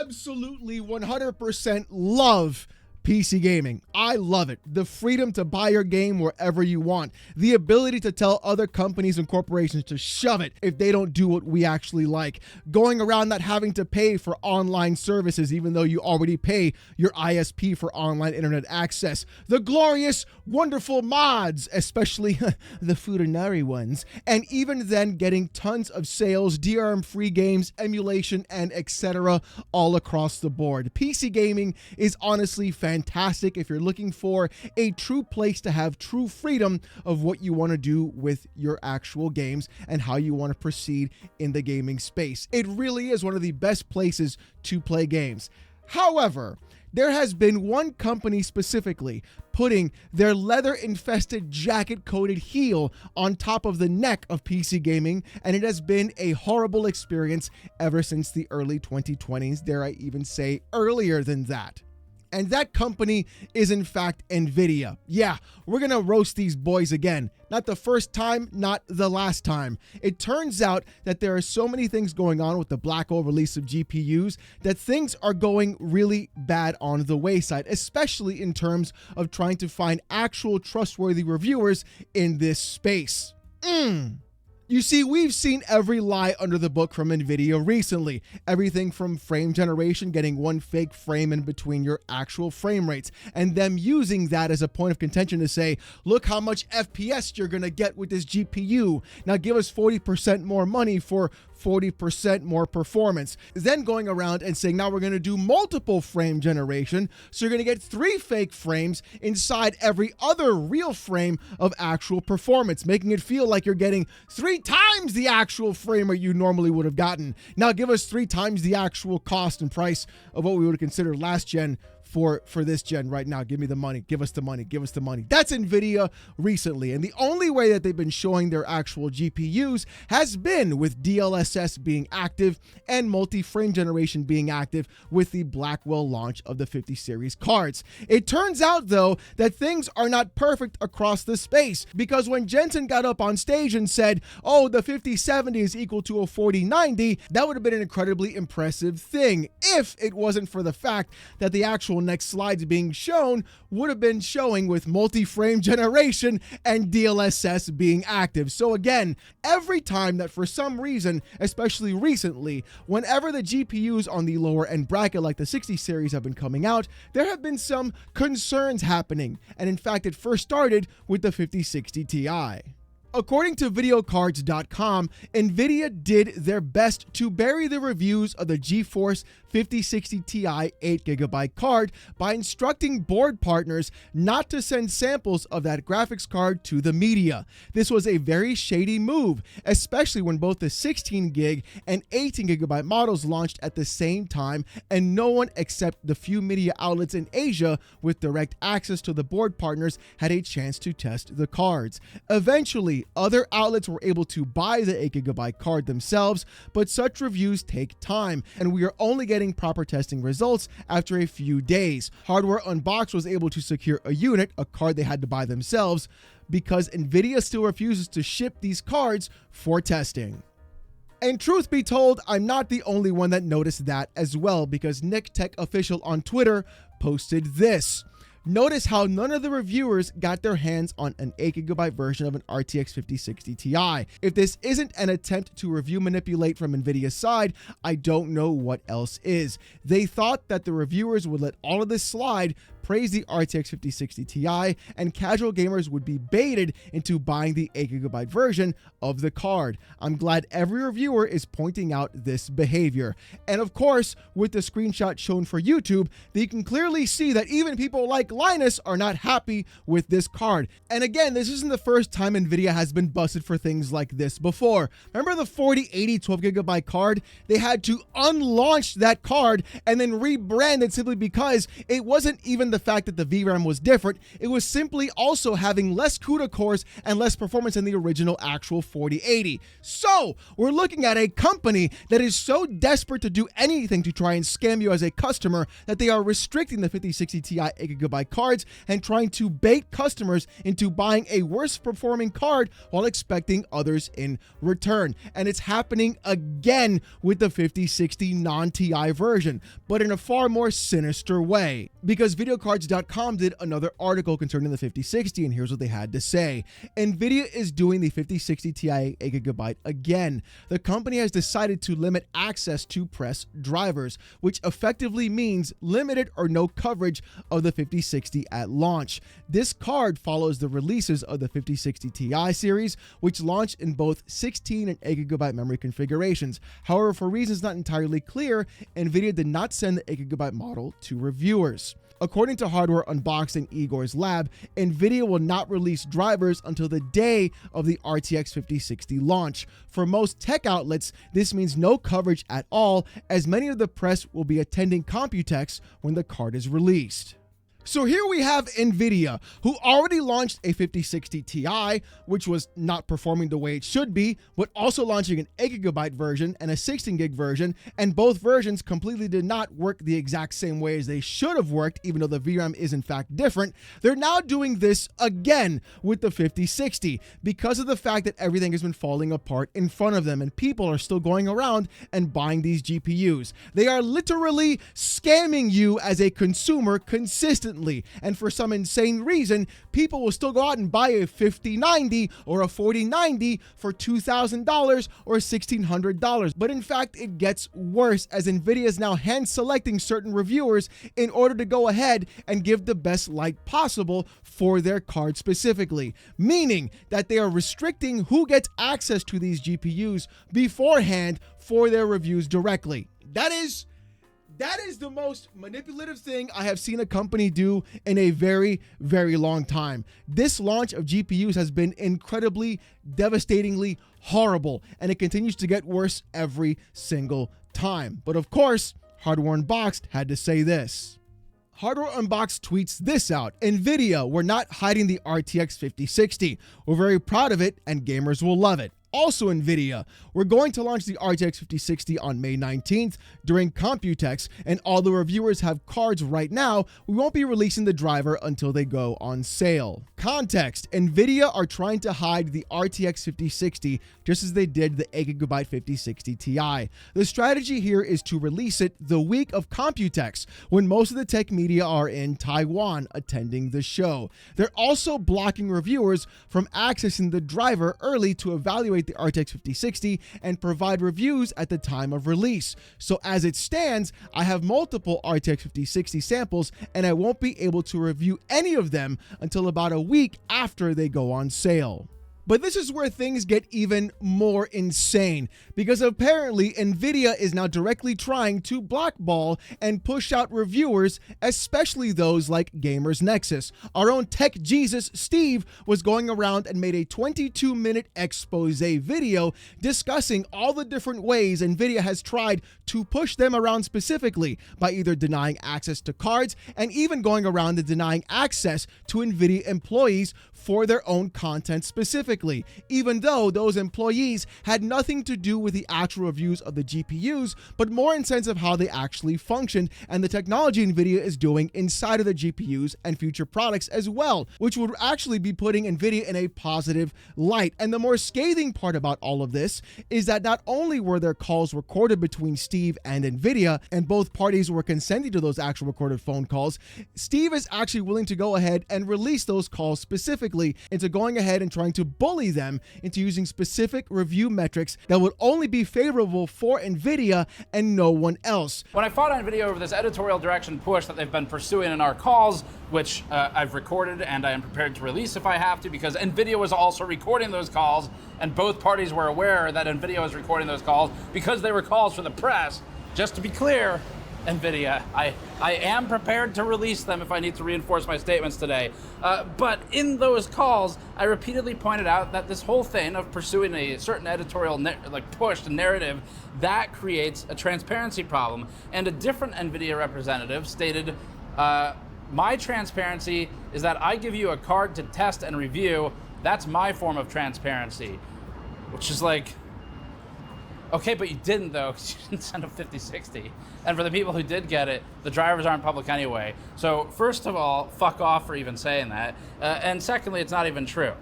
absolutely 100% love PC gaming. I love it. The freedom to buy your game wherever you want. The ability to tell other companies and corporations to shove it if they don't do what we actually like. Going around not having to pay for online services even though you already pay your ISP for online internet access. The glorious, wonderful mods, especially the Futanari ones. And even then getting tons of sales, DRM-free games, emulation, and etc. all across the board. PC gaming is honestly fantastic if you're looking for a true place to have true freedom of what you want to do with your actual games and how you want to proceed in the gaming space. It really is one of the best places to play games. However, there has been one company specifically putting their leather-infested jacket-coated heel on top of the neck of PC gaming, and it has been a horrible experience ever since the early 2020s, dare I even say earlier than that. And that company is in fact NVIDIA. Yeah, we're gonna roast these boys again. Not the first time, not the last time. It turns out that there are so many things going on with the Blackwell release of GPUs that things are going really bad on the wayside, especially in terms of trying to find actual trustworthy reviewers in this space. You see, we've seen every lie under the book from NVIDIA recently. Everything from frame generation, getting one fake frame in between your actual frame rates, and them using that as a point of contention to say, look how much FPS you're gonna get with this GPU. Now give us 40% more money for 40% more performance. Then going around and saying, now we're going to do multiple frame generation, so you're going to get 3 fake frames inside every other real frame of actual performance, making it feel like you're getting 3 times the actual frame rate you normally would have gotten. Now give us 3 times the actual cost and price of what we would have considered last gen for this gen right now. Give me the money. Give us the money. Give us the money. That's NVIDIA recently. And the only way that they've been showing their actual GPUs has been with DLSS being active and multi-frame generation being active with the Blackwell launch of the 50 series cards. It turns out, though, that things are not perfect across the space, because when Jensen got up on stage and said, oh, the 5070 is equal to a 4090, that would have been an incredibly impressive thing if it wasn't for the fact that the actual next slides being shown would have been showing with multi-frame generation and DLSS being active. So again, every time that for some reason, especially recently, whenever the GPUs on the lower end bracket like the 60 series have been coming out, there have been some concerns happening. And in fact, it first started with the 5060 Ti. According to videocards.com, NVIDIA did their best to bury the reviews of the GeForce 5060 Ti 8GB card by instructing board partners not to send samples of that graphics card to the media. This was a very shady move, especially when both the 16GB and 18GB models launched at the same time, and no one except the few media outlets in Asia with direct access to the board partners had a chance to test the cards. Eventually, other outlets were able to buy the 8GB card themselves, but such reviews take time, and we are only getting proper testing results after a few days. Hardware Unboxed was able to secure a unit, a card they had to buy themselves, because NVIDIA still refuses to ship these cards for testing. And truth be told, I'm not the only one that noticed that as well, because Nick Tech Official on Twitter posted this. Notice how none of the reviewers got their hands on an 8GB version of an RTX 5060 Ti. If this isn't an attempt to review manipulate from NVIDIA's side, I don't know what else is. They thought that the reviewers would let all of this slide, praise the RTX 5060 Ti, and casual gamers would be baited into buying the 8GB version of the card. I'm glad every reviewer is pointing out this behavior. And of course, with the screenshot shown for YouTube, they can clearly see that even people like Linus are not happy with this card. And again, this isn't the first time NVIDIA has been busted for things like this before. Remember the 4080 12GB card? They had to unlaunch that card and then rebrand it simply because it wasn't even the fact that the VRAM was different. It was simply also having less CUDA cores and less performance than the original actual 4080. So we're looking at a company that is so desperate to do anything to try and scam you as a customer that they are restricting the 5060 Ti 8GB GB cards and trying to bait customers into buying a worse performing card while expecting others in return. And it's happening again with the 5060 non-TI version, but in a far more sinister way. Because videocards.com did another article concerning the 5060, and here's what they had to say. NVIDIA is doing the 5060 Ti 8GB again. The company has decided to limit access to press drivers, which effectively means limited or no coverage of the 5060 at launch. This card follows the releases of the 5060 Ti series, which launched in both 16 and 8GB memory configurations. However, for reasons not entirely clear, NVIDIA did not send the 8GB model to reviewers. According to Hardware Unboxed and Igor's lab, NVIDIA will not release drivers until the day of the RTX 5060 launch. For most tech outlets, this means no coverage at all, as many of the press will be attending Computex when the card is released. So here we have NVIDIA, who already launched a 5060 Ti, which was not performing the way it should be, but also launching an 8GB version and a 16GB version, and both versions completely did not work the exact same way as they should have worked, even though the VRAM is in fact different. They're now doing this again with the 5060 because of the fact that everything has been falling apart in front of them and people are still going around and buying these GPUs. They are literally scamming you as a consumer consistently. And for some insane reason, people will still go out and buy a 5090 or a 4090 for $2,000 or $1,600. But in fact, it gets worse, as NVIDIA is now hand selecting certain reviewers in order to go ahead and give the best light possible for their card specifically, meaning that they are restricting who gets access to these GPUs beforehand for their reviews directly. That is the most manipulative thing I have seen a company do in a very, very long time. This launch of GPUs has been incredibly, devastatingly horrible, and it continues to get worse every single time. But of course, Hardware Unboxed had to say this. Hardware Unboxed tweets this out. NVIDIA, we're not hiding the RTX 5060. We're very proud of it, and gamers will love it. Also NVIDIA, we're going to launch the RTX 5060 on May 19th during Computex, and although reviewers have cards right now, we won't be releasing the driver until they go on sale. Context: NVIDIA are trying to hide the RTX 5060 just as they did the 8GB 5060 Ti. The strategy here is to release it the week of Computex, when most of the tech media are in Taiwan attending the show. They're also blocking reviewers from accessing the driver early to evaluate the RTX 5060 and provide reviews at the time of release. So as it stands, I have multiple RTX 5060 samples and I won't be able to review any of them until about a week after they go on sale. But this is where things get even more insane, because apparently NVIDIA is now directly trying to blackball and push out reviewers, especially those like Gamers Nexus. Our own tech Jesus Steve was going around and made a 22-minute expose video discussing all the different ways NVIDIA has tried to push them around, specifically by either denying access to cards and even going around and denying access to NVIDIA employees for their own content specifically, even though those employees had nothing to do with the actual reviews of the GPUs, but more in sense of how they actually functioned and the technology NVIDIA is doing inside of the GPUs and future products as well, which would actually be putting NVIDIA in a positive light. And the more scathing part about all of this is that not only were there calls recorded between Steve and NVIDIA, and both parties were consenting to those actual recorded phone calls, Steve is actually willing to go ahead and release those calls specifically into going ahead and trying to bully them into using specific review metrics that would only be favorable for NVIDIA and no one else. When I fought NVIDIA over this editorial direction push that they've been pursuing in our calls, which I've recorded and I am prepared to release if I have to, because NVIDIA was also recording those calls and both parties were aware that NVIDIA was recording those calls because they were calls for the press. Just to be clear, NVIDIA, I am prepared to release them if I need to reinforce my statements today. But in those calls, I repeatedly pointed out that this whole thing of pursuing a certain editorial push to narrative, that creates a transparency problem. And a different NVIDIA representative stated, my transparency is that I give you a card to test and review. That's my form of transparency. Which is like, Okay, but you didn't, though, because you didn't send a 5060. And for the people who did get it, the drivers aren't public anyway. So first of all, fuck off for even saying that. And secondly, it's not even true.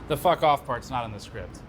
The fuck off part's not in the script.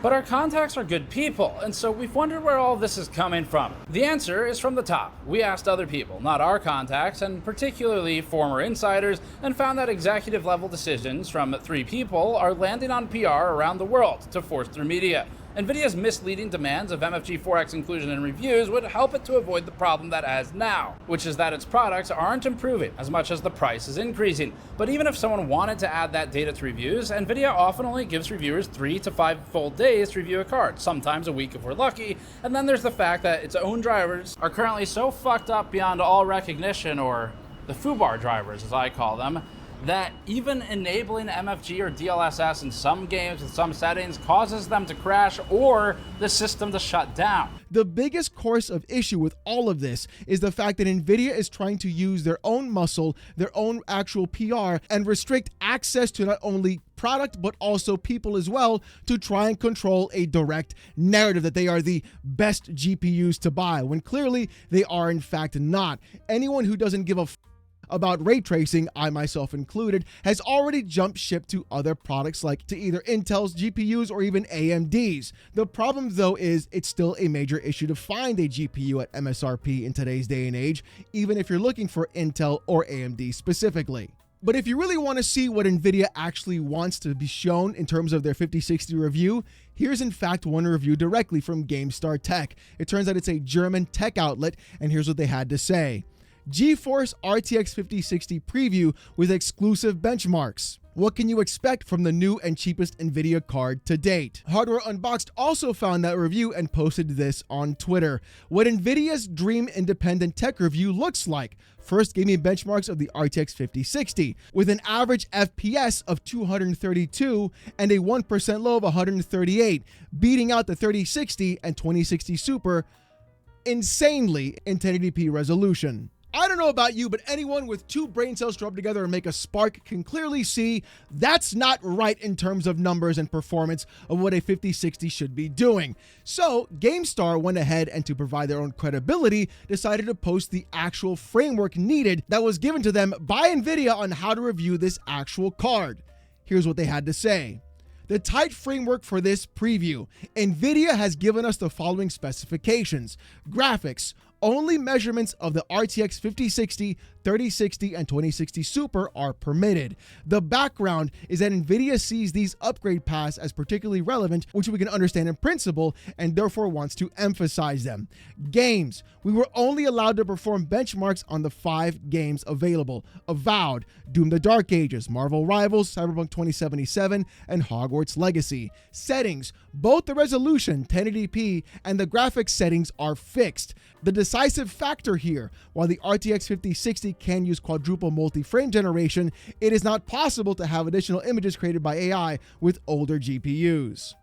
But our contacts are good people, and so we've wondered where all this is coming from. The answer is from the top. We asked other people, not our contacts, and particularly former insiders, and found that executive level decisions from 3 people are landing on PR around the world to force through media. NVIDIA's misleading demands of MFG4X inclusion in reviews would help it to avoid the problem that it has now, which is that its products aren't improving as much as the price is increasing. But even if someone wanted to add that data to reviews, NVIDIA often only gives reviewers 3 to 5 full days to review a card, sometimes a week if we're lucky. And then there's the fact that its own drivers are currently so fucked up beyond all recognition, or the FUBAR drivers as I call them, that even enabling MFG or DLSS in some games with some settings causes them to crash or the system to shut down. The biggest course of issue with all of this is the fact that NVIDIA is trying to use their own muscle, their own actual PR, and restrict access to not only product but also people as well to try and control a direct narrative that they are the best GPUs to buy, when clearly they are in fact not. Anyone who doesn't give a about ray tracing, I myself included, has already jumped ship to other products like to either Intel's GPUs or even AMD's. The problem though is it's still a major issue to find a GPU at MSRP in today's day and age, even if you're looking for Intel or AMD specifically. But if you really want to see what NVIDIA actually wants to be shown in terms of their 5060 review, here's in fact one review directly from GameStar Tech. It turns out it's a German tech outlet, and here's what they had to say. GeForce RTX 5060 preview with exclusive benchmarks. What can you expect from the new and cheapest NVIDIA card to date? Hardware Unboxed also found that review and posted this on Twitter. What NVIDIA's Dream Independent Tech Review looks like. First gave me benchmarks of the RTX 5060 with an average FPS of 232 and a 1% low of 138, beating out the 3060 and 2060 Super insanely in 1080p resolution. I don't know about you, but anyone with 2 brain cells to rub together and make a spark can clearly see that's not right in terms of numbers and performance of what a 5060 should be doing. So GameStar went ahead and, to provide their own credibility, decided to post the actual framework needed that was given to them by NVIDIA on how to review this actual card. Here's what they had to say. The tight framework for this preview. NVIDIA has given us the following specifications. Graphics. Only measurements of the RTX 5060, 3060, and 2060 Super are permitted. The background is that NVIDIA sees these upgrade paths as particularly relevant, which we can understand in principle, and therefore wants to emphasize them. Games. We were only allowed to perform benchmarks on the 5 games available. Avowed, Doom the Dark Ages, Marvel Rivals, Cyberpunk 2077, and Hogwarts Legacy. Settings. Both the resolution, 1080p, and the graphics settings are fixed. The decisive factor here, while the RTX 5060 can use quadruple multi-frame generation, it is not possible to have additional images created by AI with older GPUs.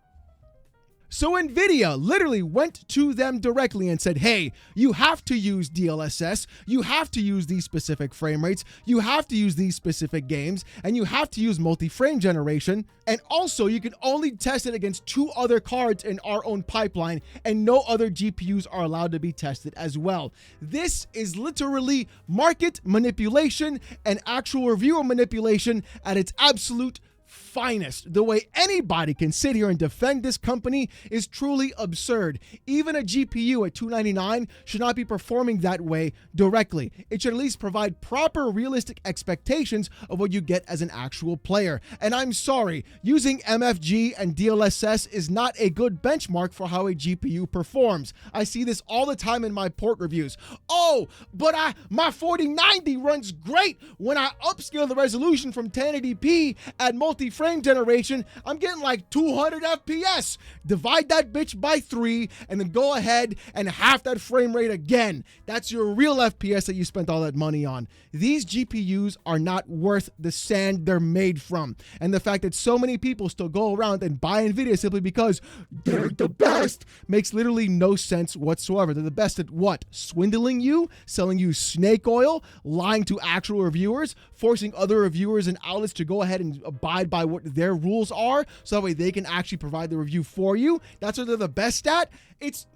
So NVIDIA literally went to them directly and said, hey, you have to use DLSS, you have to use these specific frame rates, you have to use these specific games, and you have to use multi-frame generation. And also, you can only test it against 2 other cards in our own pipeline, and no other GPUs are allowed to be tested as well. This is literally market manipulation and actual reviewer manipulation at its absolute finest. The way anybody can sit here and defend this company is truly absurd. Even a GPU at $299 should not be performing that way directly. It should at least provide proper realistic expectations of what you get as an actual player. And I'm sorry, using MFG and DLSS is not a good benchmark for how a GPU performs. I see this all the time in my port reviews. Oh, but my 4090 runs great when I upscale the resolution from 1080p at multi-frame generation. I'm getting like 200 FPS. Divide that bitch by 3 and then go ahead and half that frame rate again. That's your real FPS that you spent all that money on. These GPUs are not worth the sand they're made from. And the fact that so many people still go around and buy NVIDIA simply because they're the best makes literally no sense whatsoever. They're the best at what? Swindling you? Selling you snake oil? Lying to actual reviewers? Forcing other reviewers and outlets to go ahead and abide by what their rules are, so that way they can actually provide the review for you. That's what they're the best at. It's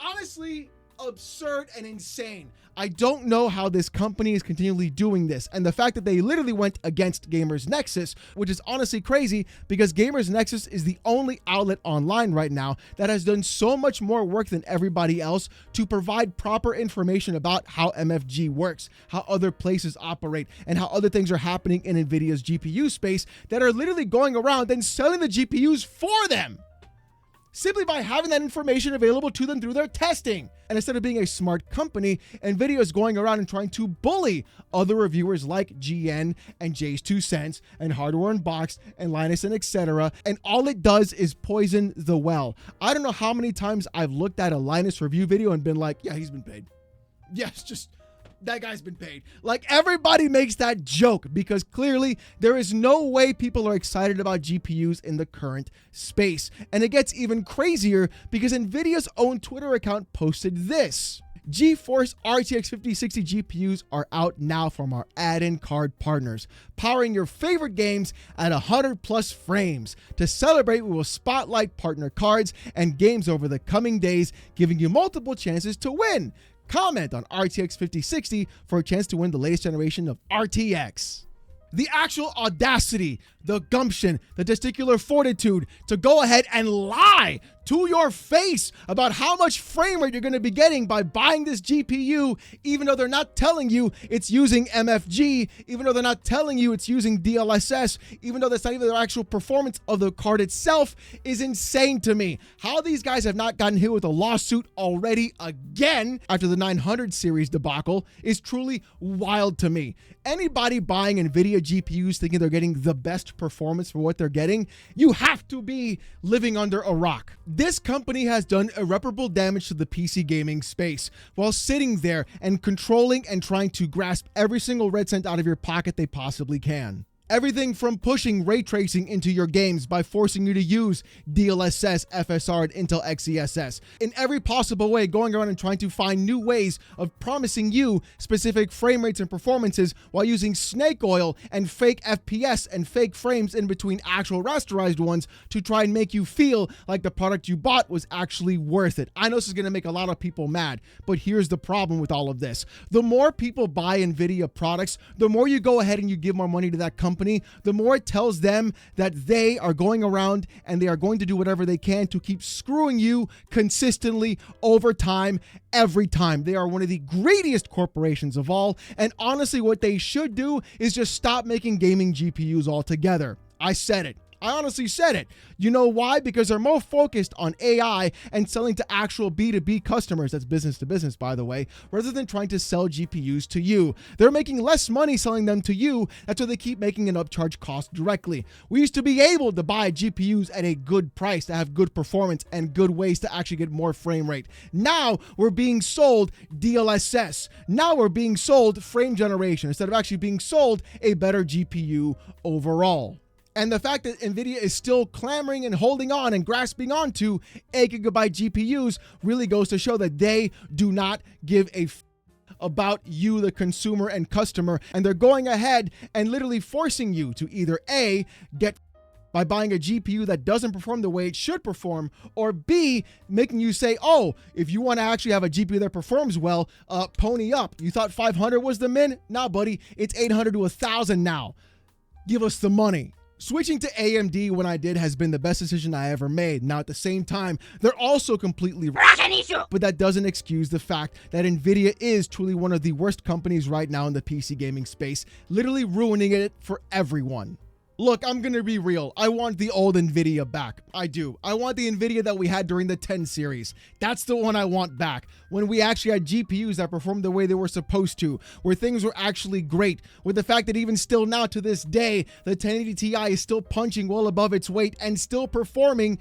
honestly absurd and insane. I don't know how this company is continually doing this, and the fact that they literally went against Gamers Nexus, which is honestly crazy, because Gamers Nexus is the only outlet online right now that has done so much more work than everybody else to provide proper information about how MFG works, how other places operate, and how other things are happening in NVIDIA's GPU space that are literally going around and selling the GPUs for them, simply by having that information available to them through their testing. And instead of being a smart company, NVIDIA is going around and trying to bully other reviewers like GN and Jay's 2 Cents and Hardware Unboxed and Linus and etc. And all it does is poison the well. I don't know how many times I've looked at a Linus review video and been like, yeah, he's been paid. Yes, just that guy's been paid. Like, everybody makes that joke because clearly there is no way people are excited about GPUs in the current space. And it gets even crazier because NVIDIA's own Twitter account posted this: GeForce RTX 5060 GPUs are out now from our add-in card partners, powering your favorite games at 100 plus frames. To celebrate, we will spotlight partner cards and games over the coming days, giving you multiple chances to win. Comment on RTX 5060 for a chance to win the latest generation of RTX. The actual audacity, the gumption, the testicular fortitude to go ahead and lie to your face about how much frame rate you're going to be getting by buying this GPU, even though they're not telling you it's using MFG, even though they're not telling you it's using DLSS, even though that's not even the actual performance of the card itself, is insane to me. How these guys have not gotten hit with a lawsuit already again after the 900 series debacle is truly wild to me. Anybody buying NVIDIA GPUs thinking they're getting the best performance for what they're getting, you have to be living under a rock. This company has done irreparable damage to the PC gaming space while sitting there and controlling and trying to grasp every single red cent out of your pocket they possibly can. Everything from pushing ray tracing into your games by forcing you to use DLSS, FSR, and Intel XeSS. In every possible way, going around and trying to find new ways of promising you specific frame rates and performances while using snake oil and fake FPS and fake frames in between actual rasterized ones to try and make you feel like the product you bought was actually worth it. I know this is going to make a lot of people mad, but here's the problem with all of this. The more people buy NVIDIA products, the more you go ahead and you give more money to that company, the more it tells them that they are going around and they are going to do whatever they can to keep screwing you consistently over time, every time. They are one of the greediest corporations of all, and honestly, what they should do is just stop making gaming GPUs altogether. I said it. I honestly said it. You know why? Because they're more focused on AI and selling to actual B2B customers, that's business to business, by the way, rather than trying to sell GPUs to you. They're making less money selling them to you. That's why they keep making an upcharge cost directly. We used to be able to buy GPUs at a good price to have good performance and good ways to actually get more frame rate. Now we're being sold DLSS. Now we're being sold frame generation instead of actually being sold a better GPU overall. And the fact that NVIDIA is still clamoring and holding on and grasping onto 8 gigabyte GPUs really goes to show that they do not give a about you, the consumer and customer, and they're going ahead and literally forcing you to either A, get by buying a GPU that doesn't perform the way it should perform, or B, making you say, oh, if you want to actually have a GPU that performs well, pony up. You thought 500 was the min? Nah, buddy, it's 800 to 1,000 now. Give us the money. Switching to AMD when I did has been the best decision I ever made. Now, at the same time, they're also completely but that doesn't excuse the fact that NVIDIA is truly one of the worst companies right now in the PC gaming space, literally ruining it for everyone. Look, I'm going to be real. I want the old NVIDIA back. I do. I want the NVIDIA that we had during the 10 series. That's the one I want back. When we actually had GPUs that performed the way they were supposed to, where things were actually great, with the fact that even still now to this day, the 1080 Ti is still punching well above its weight and still performing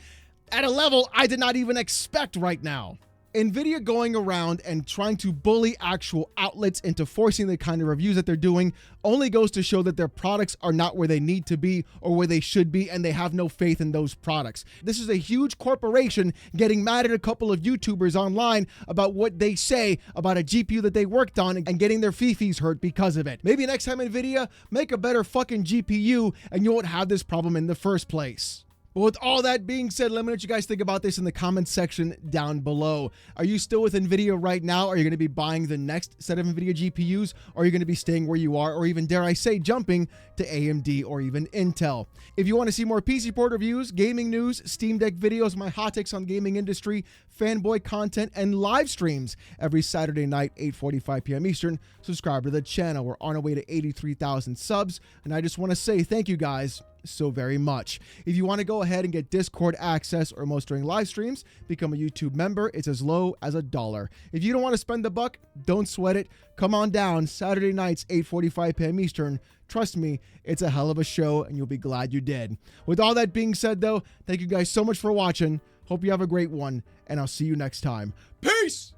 at a level I did not even expect right now. NVIDIA going around and trying to bully actual outlets into forcing the kind of reviews that they're doing only goes to show that their products are not where they need to be or where they should be, and they have no faith in those products. This is a huge corporation getting mad at a couple of YouTubers online about what they say about a GPU that they worked on and getting their fifis hurt because of it. Maybe next time, NVIDIA, make a better fucking GPU and you won't have this problem in the first place. But with all that being said, let me know what you guys think about this in the comments section down below. Are you still with NVIDIA right now? Are you going to be buying the next set of NVIDIA GPUs? Or are you going to be staying where you are? Or even, dare I say, jumping to AMD or even Intel? If you want to see more PC port reviews, gaming news, Steam Deck videos, my hot takes on gaming industry, fanboy content, and live streams every Saturday night, 8:45 p.m. Eastern, subscribe to the channel. We're on our way to 83,000 subs. And I just want to say thank you guys so very much. If you want to go ahead and get Discord access or most during live streams, become a YouTube member. It's as low as $1. If you don't want to spend the buck, don't sweat it. Come on down Saturday nights, 8:45 p.m. Eastern. Trust me, it's a hell of a show and you'll be glad you did. With all that being said though, thank you guys so much for watching. Hope you have a great one and I'll see you next time. Peace!